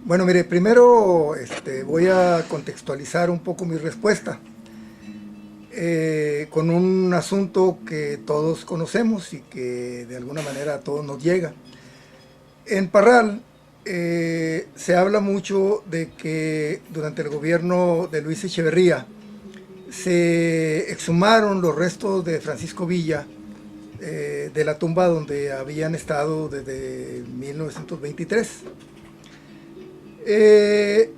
Bueno, mire, primero voy a contextualizar un poco mi respuesta con un asunto que todos conocemos y que de alguna manera a todos nos llega. En Parral se habla mucho de que durante el gobierno de Luis Echeverría se exhumaron los restos de Francisco Villa de la tumba donde habían estado desde 1923. Eh,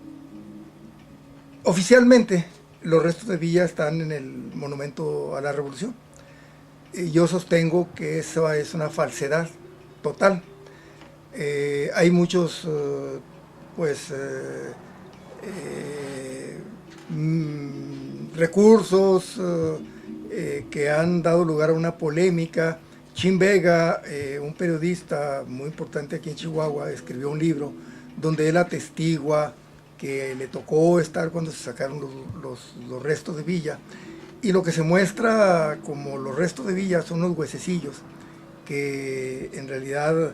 Oficialmente, los restos de Villa están en el Monumento a la Revolución. Y yo sostengo que eso es una falsedad total. Hay muchos, pues, recursos que han dado lugar a una polémica. Chin Vega, un periodista muy importante aquí en Chihuahua, escribió un libro donde él atestigua que le tocó estar cuando se sacaron los restos de Villa. Y lo que se muestra como los restos de Villa son unos huesecillos que en realidad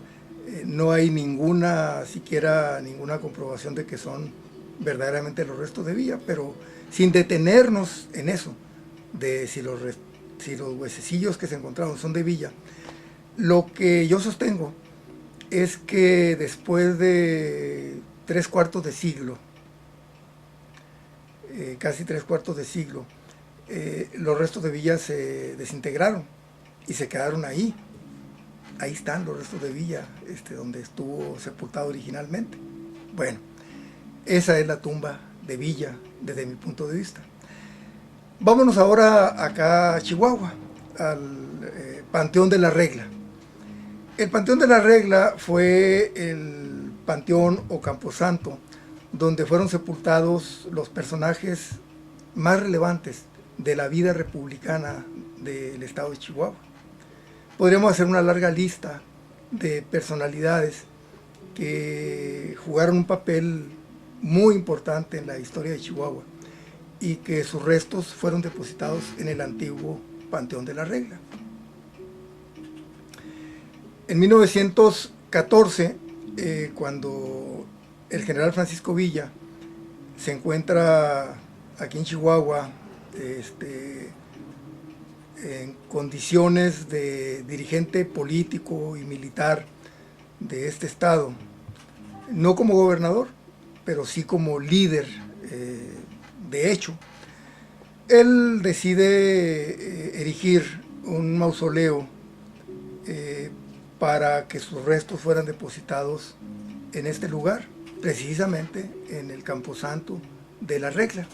no hay siquiera ninguna comprobación de que son verdaderamente los restos de Villa, pero sin detenernos en eso, de si los huesecillos que se encontraron son de Villa, lo que yo sostengo es que después de tres cuartos de siglo, casi tres cuartos de siglo, los restos de Villa se desintegraron y se quedaron ahí. Ahí están los restos de Villa, donde estuvo sepultado originalmente. Bueno, esa es la tumba de Villa desde mi punto de vista. Vámonos ahora acá a Chihuahua, al Panteón de la Regla. El Panteón de la Regla fue el panteón o camposanto donde fueron sepultados los personajes más relevantes de la vida republicana del estado de Chihuahua. Podríamos hacer una larga lista de personalidades que jugaron un papel muy importante en la historia de Chihuahua y que sus restos fueron depositados en el antiguo Panteón de la Regla. En 1914, cuando el general Francisco Villa se encuentra aquí en Chihuahua en condiciones de dirigente político y militar de este estado, no como gobernador, pero sí como líder de hecho, él decide erigir un mausoleo para que sus restos fueran depositados en este lugar, precisamente en el camposanto de la Regla.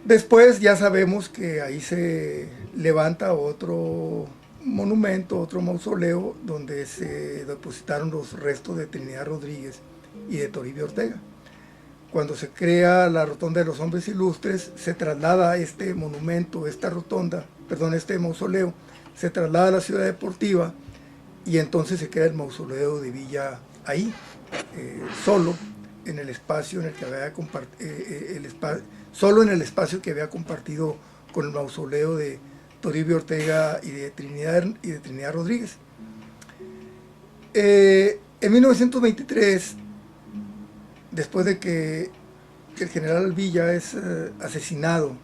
Después ya sabemos que ahí se levanta otro monumento, otro mausoleo, donde se depositaron los restos de Trinidad Rodríguez y de Toribio Ortega. Cuando se crea la Rotonda de los Hombres Ilustres, se traslada este monumento, este mausoleo, se traslada a la Ciudad Deportiva y entonces se queda el mausoleo de Villa ahí, solo en el espacio en el que había solo en el espacio que había compartido con el mausoleo de Toribio Ortega y de Trinidad Rodríguez. En 1923, después de que el general Villa es asesinado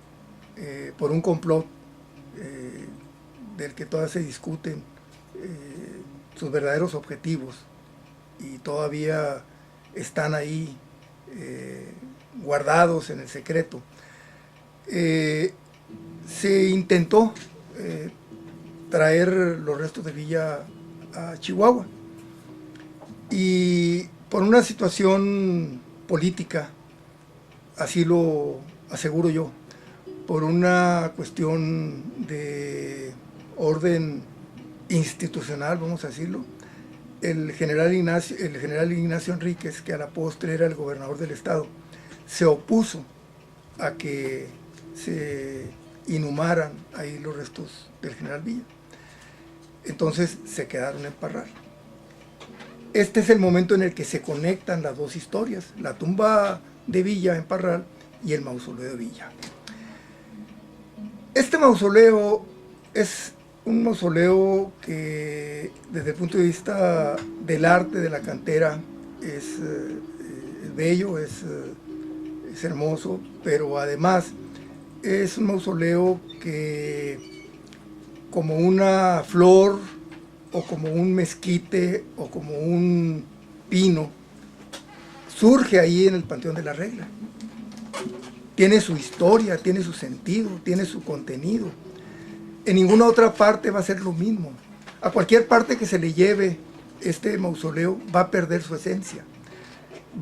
por un complot del que todas se discuten sus verdaderos objetivos y todavía están ahí guardados en el secreto, se intentó traer los restos de Villa a Chihuahua y por una situación política, así lo aseguro yo, por una cuestión de orden institucional, vamos a decirlo, el general Ignacio Enríquez, que a la postre era el gobernador del estado, se opuso a que se inhumaran ahí los restos del general Villa. Entonces se quedaron en Parral. Este es el momento en el que se conectan las dos historias, la tumba de Villa en Parral y el mausoleo de Villa. Este mausoleo es Un mausoleo que desde el punto de vista del arte, de la cantera, es bello, es hermoso, pero además es un mausoleo que, como una flor o como un mezquite o como un pino, surge ahí en el Panteón de la Regla. Tiene su historia, tiene su sentido, tiene su contenido. En ninguna otra parte va a ser lo mismo. A cualquier parte que se le lleve este mausoleo va a perder su esencia,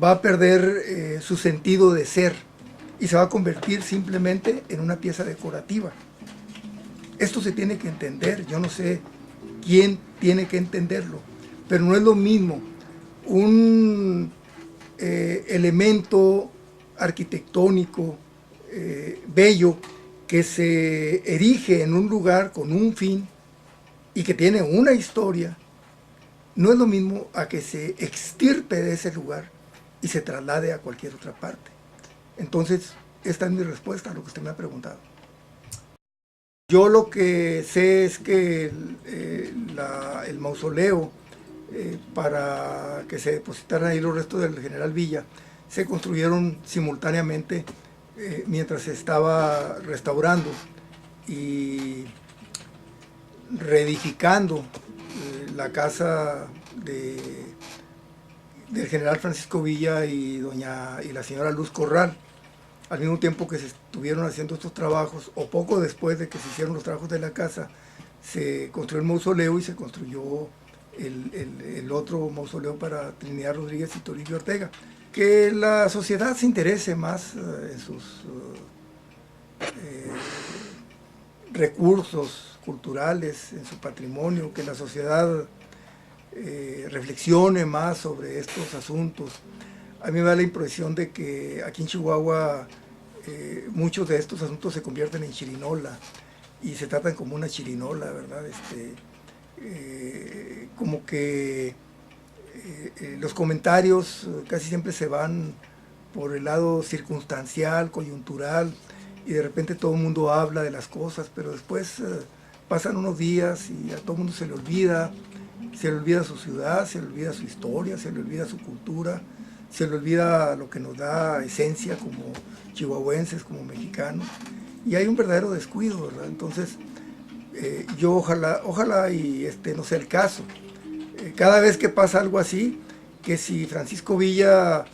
va a perder su sentido de ser y se va a convertir simplemente en una pieza decorativa. Esto se tiene que entender, yo no sé quién tiene que entenderlo, pero no es lo mismo un elemento arquitectónico bello que se erige en un lugar con un fin y que tiene una historia, no es lo mismo a que se extirpe de ese lugar y se traslade a cualquier otra parte. Entonces, esta es mi respuesta a lo que usted me ha preguntado. Yo lo que sé es que el mausoleo, para que se depositaran ahí los restos del general Villa, se construyeron simultáneamente mientras se estaba restaurando y reedificando la casa del general Francisco Villa y la señora Luz Corral. Al mismo tiempo que se estuvieron haciendo estos trabajos, o poco después de que se hicieron los trabajos de la casa, se construyó el mausoleo y se construyó el otro mausoleo para Trinidad Rodríguez y Toribio Ortega. Que la sociedad se interese más en sus recursos culturales, en su patrimonio, que la sociedad reflexione más sobre estos asuntos. A mí me da la impresión de que aquí en Chihuahua muchos de estos asuntos se convierten en chirinola y se tratan como una chirinola, ¿verdad? Como que los comentarios casi siempre se van por el lado circunstancial, coyuntural, y de repente todo el mundo habla de las cosas, pero después pasan unos días y a todo el mundo se le olvida su ciudad, se le olvida su historia, se le olvida su cultura, se le olvida lo que nos da esencia como chihuahuenses, como mexicanos, y hay un verdadero descuido, ¿verdad? Entonces, yo ojalá y no sea el caso. Cada vez que pasa algo así, que si Francisco Villa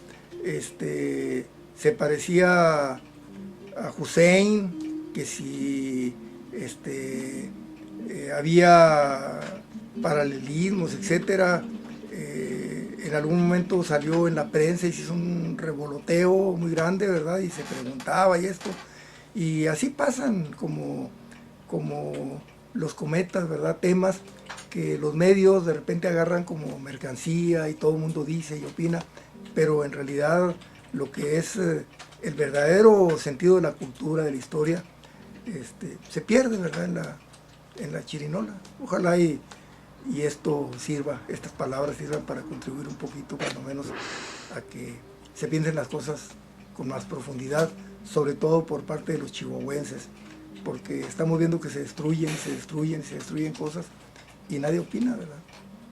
se parecía a Hussein, que si había paralelismos, etcétera, en algún momento salió en la prensa y se hizo un revoloteo muy grande, ¿verdad? Y se preguntaba y esto. Y así pasan como los cometas, ¿verdad? Temas que los medios de repente agarran como mercancía y todo el mundo dice y opina, pero en realidad lo que es el verdadero sentido de la cultura, de la historia, se pierde, ¿verdad? En la chirinola. Ojalá y esto sirva, estas palabras sirvan para contribuir un poquito, cuando menos, a que se piensen las cosas con más profundidad, sobre todo por parte de los chihuahuenses, porque estamos viendo que se destruyen cosas y nadie opina, ¿verdad?